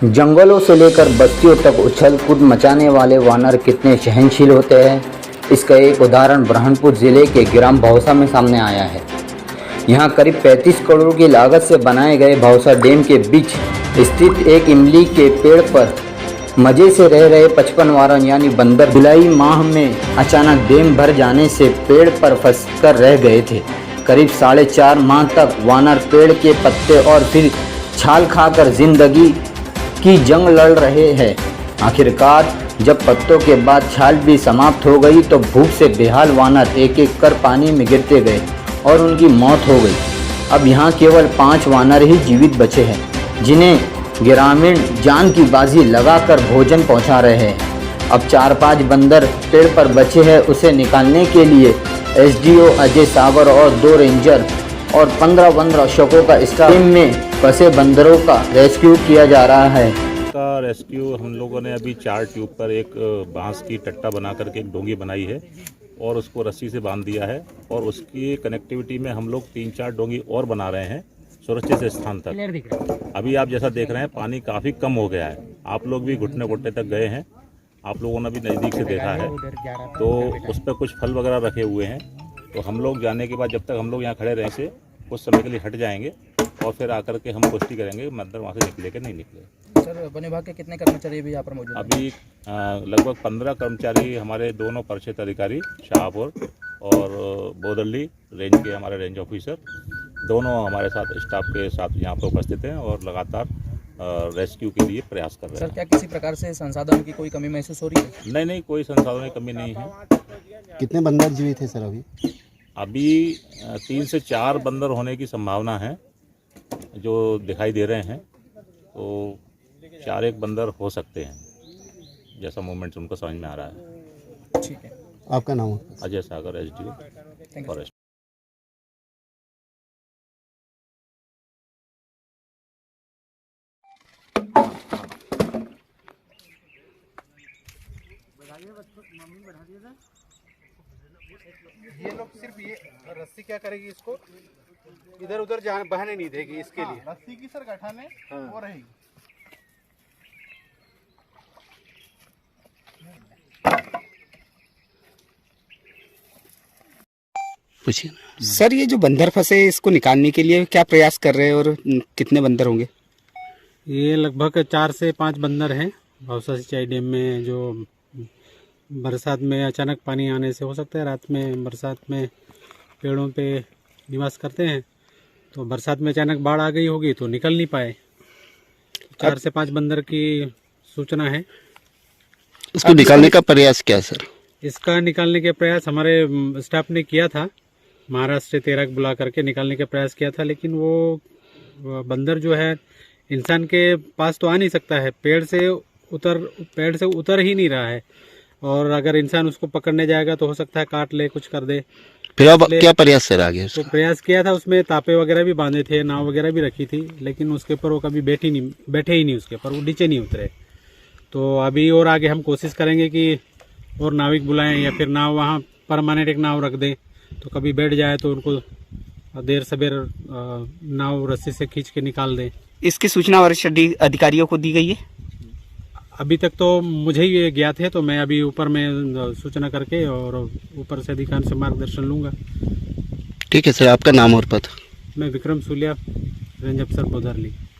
जंगलों से लेकर बस्तियों तक उछल कूद मचाने वाले वानर कितने सहनशील होते हैं, इसका एक उदाहरण बुरहानपुर ज़िले के ग्राम भौसा में सामने आया है। यहाँ करीब 35 करोड़ की लागत से बनाए गए भौसा डैम के बीच स्थित एक इमली के पेड़ पर मज़े से रह रहे 55 वानर यानी बंदर जुलाई माह में अचानक डैम भर जाने से पेड़ पर फंसकर रह गए थे। करीब 4.5 माह तक वानर पेड़ के पत्ते और फिर छाल खाकर जिंदगी की जंग लड़ रहे हैं। आखिरकार जब पत्तों के बाद छाल भी समाप्त हो गई तो भूख से बेहाल वानर एक एक कर पानी में गिरते गए और उनकी मौत हो गई। अब यहाँ केवल 5 वानर ही जीवित बचे हैं, जिन्हें ग्रामीण जान की बाजी लगाकर भोजन पहुँचा रहे हैं। अब 4-5 बंदर पेड़ पर बचे हैं, उसे निकालने के लिए एसडीओ अजय सावर और 2 रेंजर और 15 अशोकों का स्टाफ में फंसे बंदरों का रेस्क्यू किया जा रहा है। का रेस्क्यू हम लोगों ने अभी 4 ट्यूब पर एक बांस की टट्टा बना करके एक डोंगी बनाई है और उसको रस्सी से बांध दिया है और उसकी कनेक्टिविटी में हम लोग 3-4 डोंगी और बना रहे हैं सुरक्षित स्थान तक। अभी आप जैसा देख रहे हैं पानी काफ़ी कम हो गया है, आप लोग भी घुटने तक गए हैं, आप लोगों ने भी नज़दीक से देखा है। तो उस पर कुछ फल वगैरह रखे हुए हैं, तो हम लोग जाने के बाद जब तक हम लोग यहाँ खड़े रहे से कुछ समय के लिए हट जाएंगे और फिर आकर के हम पुष्टि करेंगे मंदिर वहाँ से निकले कि नहीं निकले। सर, वन विभाग के कितने कर्मचारी भी यहाँ पर मौजूद हैं? अभी लगभग 15 कर्मचारी हमारे दोनों परिक्षेत्र अधिकारी शाहपुर और बोदली रेंज के हमारे रेंज ऑफिसर दोनों हमारे साथ स्टाफ के साथ यहाँ पर उपस्थित हैं और लगातार रेस्क्यू के लिए प्रयास कर रहे हैं। सर, क्या किसी प्रकार से संसाधनों की कोई कमी महसूस हो रही है? नहीं, कोई संसाधनों की कमी नहीं है। कितने बंदर जीवित थे सर अभी 3 से 4 बंदर होने की संभावना है जो दिखाई दे रहे हैं, तो 4-1 बंदर हो सकते हैं जैसा मूवमेंट उनको समझ में आ रहा है। ठीक है, आपका नाम? अजय सागर, एसडीओ फॉरेस्ट। ये लोग सिर्फ ये रस्सी क्या करेगी, इसको इधर उधर बहने नहीं देगी, इसके लिए रस्सी की सर गठाने वो रहेगी। पूछिए ना सर, ये जो बंदर फंसे इसको निकालने के लिए क्या प्रयास कर रहे हैं और कितने बंदर होंगे? ये लगभग 4 से 5 बंदर हैं भौसा सिंचाई डैम में, जो बरसात में अचानक पानी आने से हो सकता है रात में बरसात में पेड़ों पे निवास करते हैं, तो बरसात में अचानक बाढ़ आ गई होगी तो निकल नहीं पाए। 4 से 5 बंदर की सूचना है। इसको निकालने का प्रयास क्या सर? इसका निकालने के प्रयास हमारे स्टाफ ने किया था, महाराष्ट्र से 13 बुला करके निकालने का प्रयास किया था, लेकिन वो बंदर जो है इंसान के पास तो आ नहीं सकता है, पेड़ से उतर ही नहीं रहा है, और अगर इंसान उसको पकड़ने जाएगा तो हो सकता है काट ले, कुछ कर दे। फिर अब क्या प्रयास सर आगे? तो प्रयास किया था, उसमें तापे वगैरह भी बांधे थे, नाव वगैरह भी रखी थी, लेकिन उसके ऊपर वो कभी बैठे ही नहीं उसके ऊपर, वो नीचे नहीं उतरे। तो अभी और आगे हम कोशिश करेंगे कि और नाविक बुलाएं या फिर नाव वहाँ परमानेंट एक नाव रख दें, तो कभी बैठ जाए तो उनको देर सबेर नाव रस्सी से खींच के निकाल दें। इसकी सूचना वरिष्ठ अधिकारियों को दी गई है? अभी तक तो मुझे ही ज्ञात है, तो मैं अभी ऊपर में सूचना करके और ऊपर से अधिकारी से मार्गदर्शन लूँगा। ठीक है सर, आपका नाम और पद? मैं विक्रम सूलिया, रेंज अफसर बोदरली।